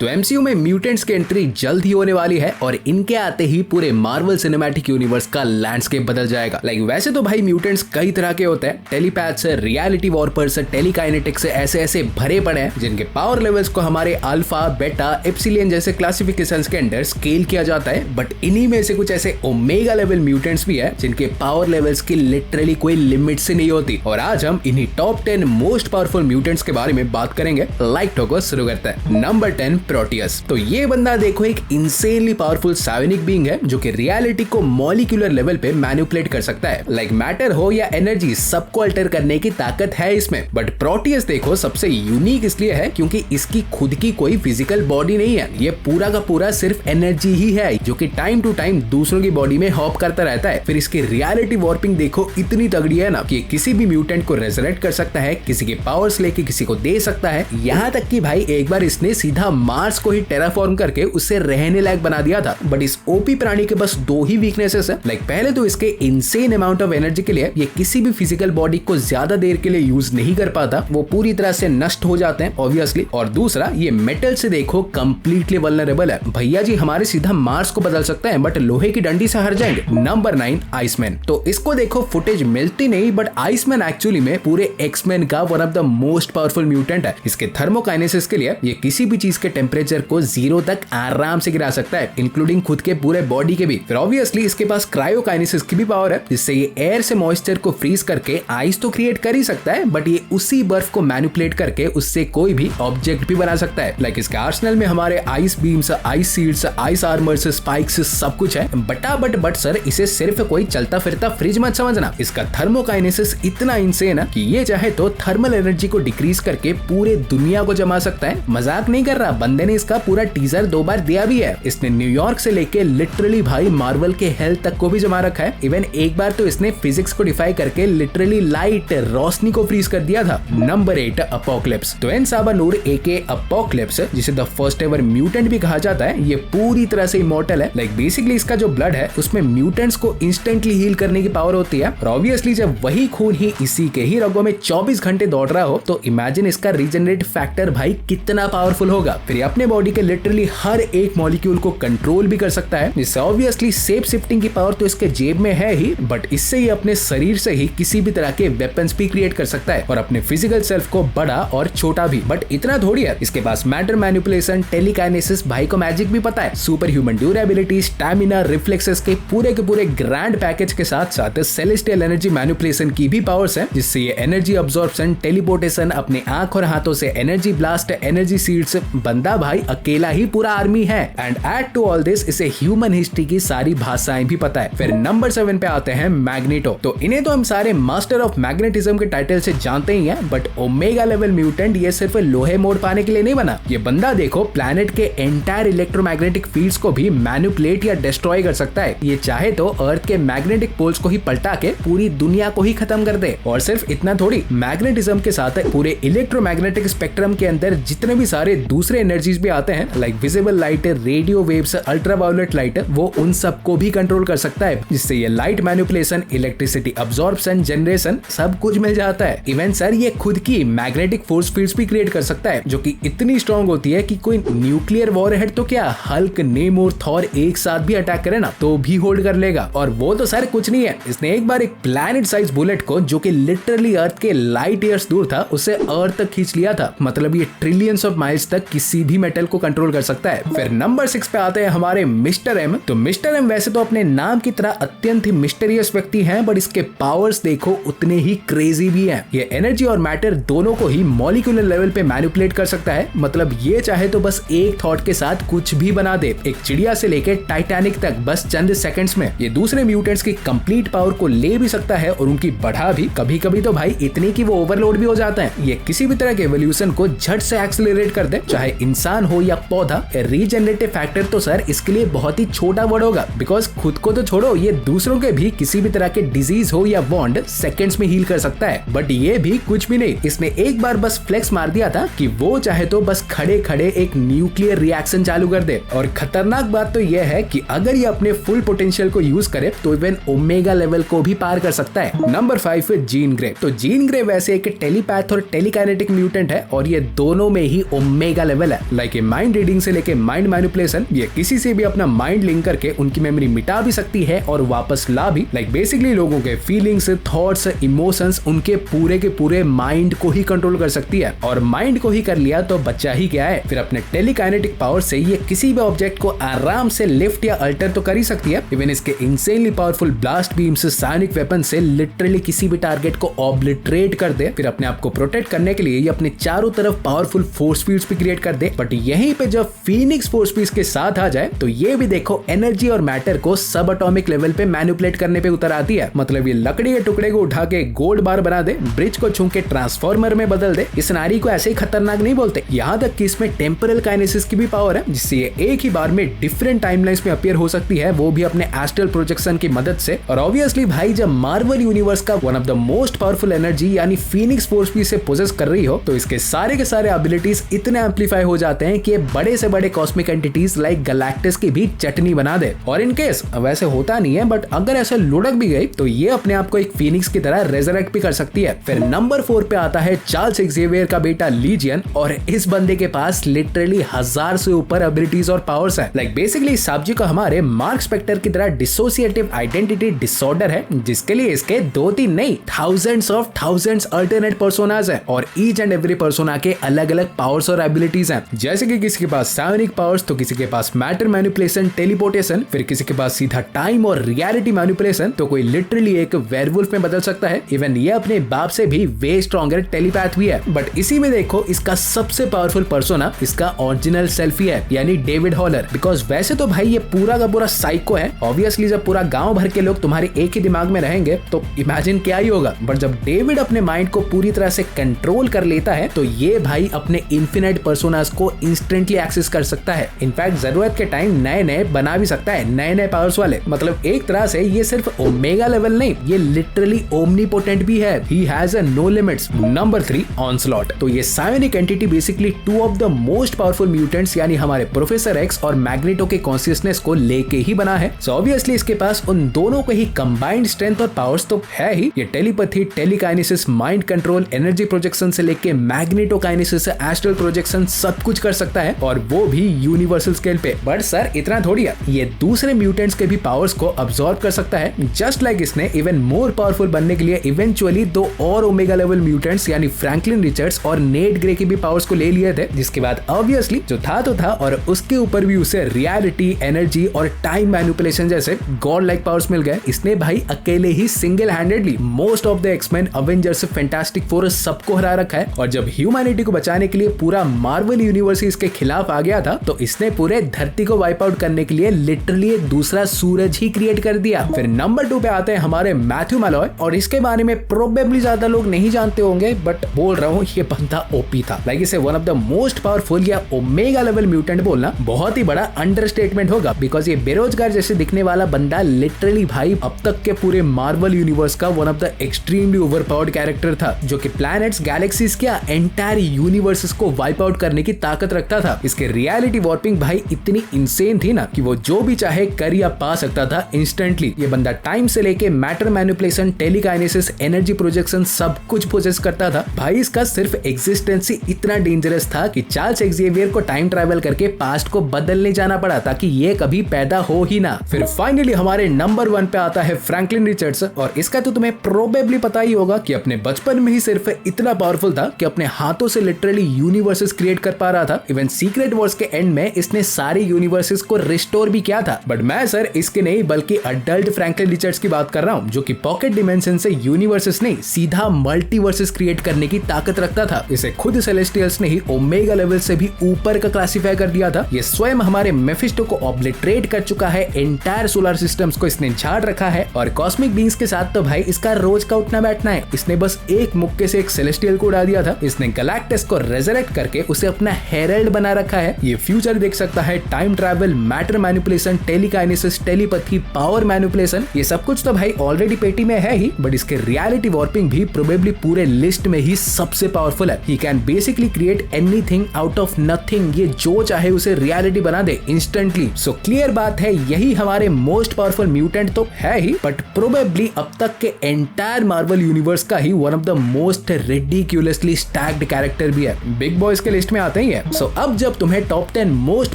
तो एमसीयू में म्यूटेंट्स की एंट्री जल्द ही होने वाली है और इनके आते ही पूरे मार्वल सिनेमैटिक यूनिवर्स का लैंडस्केप बदल जाएगा। वैसे तो भाई म्यूटेंट्स कई तरह के होते हैं, टेलीपैथ से, रियलिटी वॉर्पर से, टेलीकाइनेटिक से, ऐसे ऐसे भरे पड़े हैं जिनके पावर लेवल्स को हमारे अल्फा, बेटा, एप्सिलियन जैसे क्लासिफिकेशंस के अंदर स्केल किया जाता है। बट इन्हीं में से कुछ ऐसे ओमेगा लेवल म्यूटेंट्स भी है जिनके पावर लेवल्स की लिटरली कोई लिमिट से नहीं होती। और आज हम इन्हीं टॉप 10 मोस्ट पावरफुल म्यूटेंट्स के बारे में बात करेंगे। लाइक ठोको शुरू करते हैं। Number 10 Proteus. तो ये बंदा देखो एक इंसेनली पावरफुल साइनिक बीइंग है जो कि रियलिटी को मॉलिक्यूलर लेवल पे मैनिपुलेट कर सकता है। मैटर हो या एनर्जी, सबको अल्टर करने की ताकत है इसमें। बट प्रोटियस देखो सबसे यूनिक इसलिए है क्योंकि इसकी खुद की कोई फिजिकल बॉडी नहीं है, ये पूरा का पूरा सिर्फ एनर्जी ही है जो कि टाइम टू टाइम दूसरों की बॉडी में हॉप करता रहता है। फिर इसकी रियलिटी वॉर्पिंग देखो इतनी तगड़ी है ना कि किसी भी म्यूटेंट को रेजरेक्ट कर सकता है, किसी के पावर्स लेके किसी को दे सकता है। यहाँ तक कि भाई एक बार इसने सीधा मार्स को ही टेराफॉर्म करके उससे रहने लायक बना दिया था। बट इस ओपी प्राणी के बस दो ही वीकनेसेस है। पहले तो इसके इनसेन अमाउंट ऑफ एनर्जी के लिए ये किसी भी फिजिकल बॉडी को ज्यादा देर के लिए यूज नहीं कर पाता, वो पूरी तरह से नष्ट हो जाते हैं ऑब्वियसली। और दूसरा ये मेटल से देखो कंप्लीटली वल्नरेबल है। भैया जी हमारे सीधा मार्स को बदल सकते हैं बट लोहे की डंडी से हार जाएंगे। Number 9 Iceman. तो इसको देखो फुटेज मिलती नहीं बट आइसमैन एक्चुअली में पूरे एक्समैन का one of the most powerful mutant है। इसके थर्मोकाइनेसिस के लिए ये किसी भी चीज के टेम्परेचर को 0 तक आराम से गिरा सकता है, इंक्लूडिंग खुद के पूरे बॉडी के भी। फिर ऑब्वियसली इसके पास क्रायोकाइनेसिस की भी पावर है जिससे ये एयर से मॉइस्चर को फ्रीज करके आइस तो क्रिएट कर ही सकता है बट ये उसी बर्फ को मैनिपुलेट करके उससे कोई भी ऑब्जेक्ट भी बना सकता है। इसके आर्सेनल में हमारे ice beams, ice seeds, ice armours, spikes सब कुछ है। बट सर इसे सिर्फ कोई चलता फिरता फ्रिज मत समझना। इसका थर्मोकाइनेसिस इतना इंसेन है कि ये चाहे तो थर्मल एनर्जी को डिक्रीज करके पूरे दुनिया को जमा सकता है। मजाक नहीं कर रहा, बंदे ने इसका पूरा टीजर 2 बार दिया भी है। इसने न्यूयॉर्क से लेके लिटरली भाई मार्वल के हेल तक को भी जमा रखा है। इवन एक बार तो इसने फिजिक्स को डिफाई करके लिटरली लाइट, रोशनी को फ्रीज कर दिया था। Number 8 apocalypse. तो एन साबा नूर एके अपोक्लिप्स जिसे द फर्स्ट एवर म्यूटेंट भी कहा जाता है, ये पूरी तरह से इमॉर्टल है। बेसिकली इसका जो ब्लड है उसमें म्यूटेंट्स को इंस्टेंटली हील करने की पावर होती है। और ऑब्वियसली जब वही खून ही इसी के ही रगों में 24 घंटे दौड़ रहा हो तो इमेजिन इसका रीजनरेट फैक्टर भाई कितना पावरफुल होगा। फिर अपने बॉडी के लिटरली हर एक मॉलिक्यूल को कंट्रोल भी कर सकता है, जिससे ऑब्वियसली सेफ शिफ्टिंग की पावर तो इसके जेब में है ही, बट इससे ही अपने शरीर से ही किसी भी तरह के वेपन्स भी क्रिएट कर सकता है और अपने फिजिकल सेल्फ को बड़ा और छोटा भी। बट इतना थोड़ी है, इसके पास मैटर मैनिपुलेशन, टेलीकाइनेसिस, भाई को मैजिक भी पता है, super human durability, stamina, reflexes के पूरे ग्रैंड पैकेज के साथ साथ सेलेस्टियल एनर्जी मैनिपुलेशन की भी पावर्स है, जिससे ये एनर्जी अब्सॉर्प्शन, टेलीपोर्टेशन, अपने आंख और हाथों से एनर्जी ब्लास्ट, एनर्जी सीड्स, बंदा भाई अकेला ही पूरा आर्मी है। And add to all this इसे ह्यूमन हिस्ट्री की सारी भाषाएं भी पता है। फिर नंबर 7 पे आते हैं मैग्नेटो। तो इन्हें तो हम सारे मास्टर ऑफ मैग्नेटिज्म के टाइटल से जानते ही हैं, बट ओमेगा लेवल म्यूटेंट ये सिर्फ लोहे मोड़ पाने के लिए नहीं बना। ये बंदा देखो प्लैनेट के एंटायर इलेक्ट्रोमैग्नेटिक फील्ड्स को भी मैनिपुलेट या डिस्ट्रॉय कर सकता है। ये चाहे तो अर्थ के मैग्नेटिक पोल्स को ही पलटा के पूरी दुनिया को ही खत्म कर दे। और सिर्फ इतना थोड़ी, मैग्नेटिज्म के साथ पूरे इलेक्ट्रोमैग्नेटिक स्पेक्ट्रम के अंदर जितने भी सारे दूसरे एनर्जीज भी आते हैं, visible light, radio waves, ultraviolet light, वो उन सबको भी कंट्रोल कर सकता है, जिससे ये light manipulation, electricity absorption, generation सब कुछ मिल जाता है। इवन सर ये खुद की मैग्नेटिक फोर्स फील्ड्स भी क्रिएट कर सकता है जो कि इतनी स्ट्रॉन्ग होती है कि कोई न्यूक्लियर वॉरहेड तो क्या, हल्क, नेमोर, थॉर एक साथ भी अटैक करे ना तो भी होल्ड कर लेगा। और वो तो सर कुछ नहीं है, इसने एक बार एक प्लैनेट साइज बुलेट को जो कि लिटरली अर्थ के लाइट ईयर्स दूर था उसे अर्थ तक खींच लिया था। मतलब ये ट्रिलियंस ऑफ माइल्स तक किसी भी मेटल को कंट्रोल कर सकता है। फिर नंबर 6 पे आते हैं हमारे मिस्टर एम। तो मिस्टर एम वैसे तो अपने नाम की तरह अत्यंत ही मिस्टीरियस व्यक्ति हैं, बट इसके पावर्स देखो उतने ही क्रेजी भी हैं। ये एनर्जी और मैटर दोनों को ही मॉलिक्यूलर लेवल पे मैनिपुलेट कर सकता है। मतलब ये चाहे तो बस एक थॉट के साथ कुछ भी बना दे, एक चिड़िया से लेकर टाइटैनिक तक बस चंद सेकंड्स में। ये दूसरे म्यूटेंट्स की कंप्लीट पावर को ले भी सकता है और उनकी बढ़ा भी, कभी कभी तो भाई इतनी कि वो ओवरलोड भी हो जाता है। ये किसी भी तरह के एवोल्यूशन को झट से एक्सेलरेट कर दे, चाहे इंसान हो या पौधा। रीजनरेटिव फैक्टर तो सर इसके लिए बहुत ही छोटा वर्ड होगा, बिकॉज खुद को तो छोड़ो, ये दूसरों के भी किसी भी तरह के डिजीज हो या वॉन्ड सेकंड्स में हील कर सकता है। बट ये भी कुछ भी नहीं, इसने एक बार बस फ्लेक्स मार दिया था कि वो चाहे तो बस खड़े खड़े एक न्यूक्लियर रिएक्शन चालू कर दे। और खतरनाक बात तो यह है कि अगर ये अपने फुल पोटेंशियल को यूज करे तो इवन ओमेगा लेवल को भी पार कर सकता है। Number 5 Jean Grey. तो जीन ग्रे वैसे एक टेलीपैथ और टेलीकाइनेटिक म्यूटेंट है और ये दोनों में ही ओमेगा लेवल है। लाइक ए माइंड रीडिंग से लेके माइंड मैनिपुलेशन। ये किसी से भी अपना माइंड लिंक करके उनकी मेमोरी मिटा भी सकती है और वापस ला भी। लाइक बेसिकली लोगों के फीलिंग्स, थॉट्स, इमोशंस उनके पूरे के पूरे माइंड को ही कंट्रोल कर सकती है। और माइंड को ही कर लिया तो बच्चा ही क्या है, फिर अपने टेलीकाइनेटिक पावर से ये किसी भी ऑब्जेक्ट को आराम से लिफ्ट या अल्टर तो कर ही सकती है। इवन इसके insanely powerful blast beams, psionic weapon से लिटरली किसी भी टारगेट को ऑब्लिटरेट कर दे। फिर अपने आप को प्रोटेक्ट करने के लिए ये अपने चारों तरफ पावरफुल फोर्स फील्ड्स भी क्रिएट कर दे। बट यहीं पे जब फीनिक्स फोर्स फील्ड्स के साथ आ जाए तो ये भी देखो एनर्जी और मैटर को सब एटॉमिक लेवल पे मैनिपुलेट करने पे उतर आती है। मतलब ये लकड़ी के टुकड़े को उठा के गोल्ड बार बना दे, ब्रिज को छू के ट्रांसफॉर्मर में बदल दे। इस नारी को ऐसे ही खतरनाक नहीं बोलते। यहाँ तक कि इसमें टेम्पोरल काइनेसिस की भी पावर है, जिससे ये एक ही बार में डिफरेंट टाइमलाइंस में अपीयर हो सकती है, वो भी अपने एस्ट्रल प्रोजेक्शन की मदद से। और ऑब्वियसली भाई जब मार्वल यूनिवर्स का one of the most powerful energy यानी फीनिक्स फोर्स भी से पोजेस कर रही हो तो इसके सारे के सारे एबिलिटीज इतने एम्पलीफाई हो जाते हैं कि बड़े से बड़े कॉस्मिक एंटिटीज लाइक गैलेक्टस की भी चटनी बना दे। और इन केस वैसे होता नहीं है, बट अगर ऐसे लुढ़क भी गई तो ये अपने आप को एक फीनिक्स की तरह रेजरेक्ट भी कर सकती है। फिर नंबर 4 पे आता है चार्ल्स एक्सेवियर का बेटा लीजियन। और इस बंदे के पास लिटरली 1000 से ऊपर एबिलिटीज और पावर्स है। लाइक बेसिकली साबजी को हमारे मार्क स्पेक्टर की तरह डिसोसिएटिव आइडेंटिटी डिसऑर्डर है, जिसके लिए इसके 2-3 नहीं थाउजेंड्स अल्टरनेट पर्सोनास है। और ईच एंड एवरी पर्सोना के अलग अलग पावर्स और एबिलिटीज हैं। जैसे कि किसी के पास साइनिक पावर्स तो किसी के पास मैटर मैनिपुलेशन, टेलीपोर्टेशन, फिर किसी के पास सीधा टाइम और रियलिटी मैनिपुलेशन, तो कोई लिटरली एक वेयरवुल्फ में बदल सकता है। इवन ये अपने बाप से भी वे स्ट्रॉन्गर टेलीपैथ भी है। बट इसी में देखो इसका सबसे पावरफुल पर्सोना इसका ओरिजिनल सेल्फ ही है, यानी डेविड हॉलर। बिकॉज वैसे तो भाई ये पूरा का पूरा साइको है। ऑब्वियसली जब पूरा गांव भर के लोग तुम्हारे एक ही दिमाग में रहेंगे तो इमेजिन क्या ही होगा। बट जब डेविड अपने माइंड को पूरी तरह से कंट्रोल कर लेता है तो ये भाई अपने इन्फिनिट पर्सोनास को इंस्टेंटली एक्सेस कर सकता है। इनफैक्ट जरूरत के टाइम नए नए बना भी सकता है, नए नए पावर्स वाले। मतलब एक तरह से ये सिर्फ ओमेगा लेवल नहीं, ये लिटरली ओमनीपोटेंट भी है। He has a no limits. Number 3 onslaught. तो ये psionic entity basically 2 of the most powerful mutants यानी हमारे प्रोफेसर एक्स और मैग्नेटो के कॉन्शियसनेस को लेके ही बना है। सो ऑब्वियसली इसके पास उन दोनों को ही कंबाइंड स्ट्रेंथ और पावर्स तो है ही। ये telepathy, telekinesis, mind control, energy projection से लेके मैग्नेटोकाइनेसिस, एस्ट्रल प्रोजेक्शन सब कुछ कर सकता है, और वो भी यूनिवर्सल स्केल पे। बट सर इतना थोड़ी है, ये दूसरे म्यूटेंट्स के भी पावर्स को अब्सॉर्ब कर सकता है। जस्ट लाइक इसने इवन मोर पावरफुल बनने के लिए इवेंचुअली 2 और ओमेगा लेवल म्यूटेंट्स यानी फ्रैंकलिन रिचर्ड्स और नेट ग्रे की भी पावर्स को ले लिए थे। जिसके बाद ऑब्वियसली जो था तो था, और उसके ऊपर भी उसे रियलिटी, एनर्जी और टाइम मैनिपुलेशन जैसे गॉड लाइक पावर्स मिल गए। इसने भाई अकेले ही single handedly most of the X-Men, Avengers, Fantastic Four सबको हरा रखा है। और जब ह्यूमैनिटी को बचाने के लिए पूरा मार्वल यूनिवर्स इसके खिलाफ आ गया था तो इसने पूरे धरती को वाइप आउट करने के लिए लिटरली एक दूसरा सूरज ही क्रिएट कर दिया। फिर नंबर 2 पे आते हैं हमारे मैथ्यू मैलॉय। और इसके बारे में प्रोबेबली ज्यादा लोग नहीं जानते होंगे, बट बोल रहा हूँ ये बंदा ओपी था। लाइक इसे one of the most powerful या ओमेगा लेवल म्यूटेंट बोलना बहुत ही बड़ा अंडरस्टेटमेंट होगा। बिकॉज ये बेरोजगार जैसे दिखने वाला बंदा लिटरली भाई अब तक के पूरे मार्वल यूनिवर्स का one of the extremely overpowered character था, जो कि प्लैनेट्स, गैलेक्सीज क्या एंटायर यूनिवर्सेस को वाइप आउट करने की ताकत रखता था। इसके रियलिटी वॉर्पिंग भाई इतनी इंसेन थी ना कि वो जो भी चाहे कर या पा सकता था इंस्टेंटली। ये बंदा टाइम से लेके मैटर मैनिपुलेशन, टेलीकाइनेसिस, एनर्जी प्रोजेक्शन सब कुछ पोजेस करता था। भाई इसका सिर्फ एग्जिस्टेंस ही इतना डेंजरस था कि चार्ल्स एक्सेवियर को टाइम ट्रैवल करके पास्ट को बदलने जाना पड़ा ताकि ये कभी पैदा हो ही ना। फिर फाइनली हमारे नंबर 1 पे आता है फ्रैंकलिन रिचर्ड्स। और इसका तो तुम्हें प्रोबेबली पता ही होगा कि अपने बचपन में ही सिर्फ इतना पावरफुल था कि अपने हाथों से लिटरली यूनिवर्सेस क्रिएट कर पा रहा था। इवन सीक्रेट वॉर्स के एंड में इसने सारे यूनिवर्सेस को रिस्टोर भी किया था। बट मैं सर इसके नहीं बल्कि अडल्ट फ्रैंकलिन रिचर्ड्स की बात कर रहा हूँ, जो कि पॉकेट डिमेंशन से यूनिवर्सेस नहीं सीधा मल्टीवर्सेस क्रिएट करने की ताकत रखता था। इसे खुद सेलेस्टियल्स ने ही ओमेगा लेवल से भी ऊपर का क्लासिफाई कर दिया था। ये स्वयं हमारे मेफिस्टो को ऑब्लिटरेट कर चुका है, एंटायर सोलर सिस्टम्स को इसने झाड़ रखा है। और कॉस्मिक बींग्स के साथ तो भाई इसका रोज का उठना बैठना है। इसने बस एक मुक्के से एक सेलेस्टियल को उड़ा दिया था। इसने गैलेक्टस को रेजरेक्ट करके उसे अपना हेरल्ड बना रखा है। ये फ्यूचर देख सकता है, time travel, matter manipulation, telekinesis, telepathy, power manipulation, ये सब कुछ तो भाई ऑलरेडी पेटी में है ही। बट इसके रियलिटी वॉर्पिंग भी प्रोबेबली पूरे लिस्ट में ही सबसे पावरफुल है। He can basically create anything out of nothing. ये जो चाहे उसे रियलिटी बना दे इंस्टेंटली। सो क्लियर बात है, यही हमारे मोस्ट पावरफुल म्यूटेंट तो है ही, बट प्रोबेबली अब तक के एंटायर मार्वल यूनिवर्स का ही one of the most ridiculously stacked character भी है। बिग बॉयज के लिस्ट में आते ही है हैं। सो अब जब तुम्हें टॉप 10 मोस्ट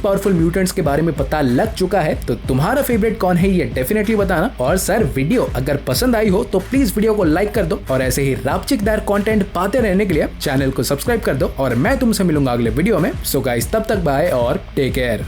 पावरफुल म्यूटेंट्स के बारे में पता लग चुका है तो तुम्हारा फेवरेट कौन है ये डेफिनेटली बताना। और सर वीडियो अगर पसंद आई हो तो प्लीज वीडियो को लाइक कर दो और ऐसे ही रापचिकदार कंटेंट पाते रहने के लिए चैनल को सब्सक्राइब कर दो और मैं तुमसे मिलूंगा अगले वीडियो में। सो गाइस तब तक बाय और टेक केयर।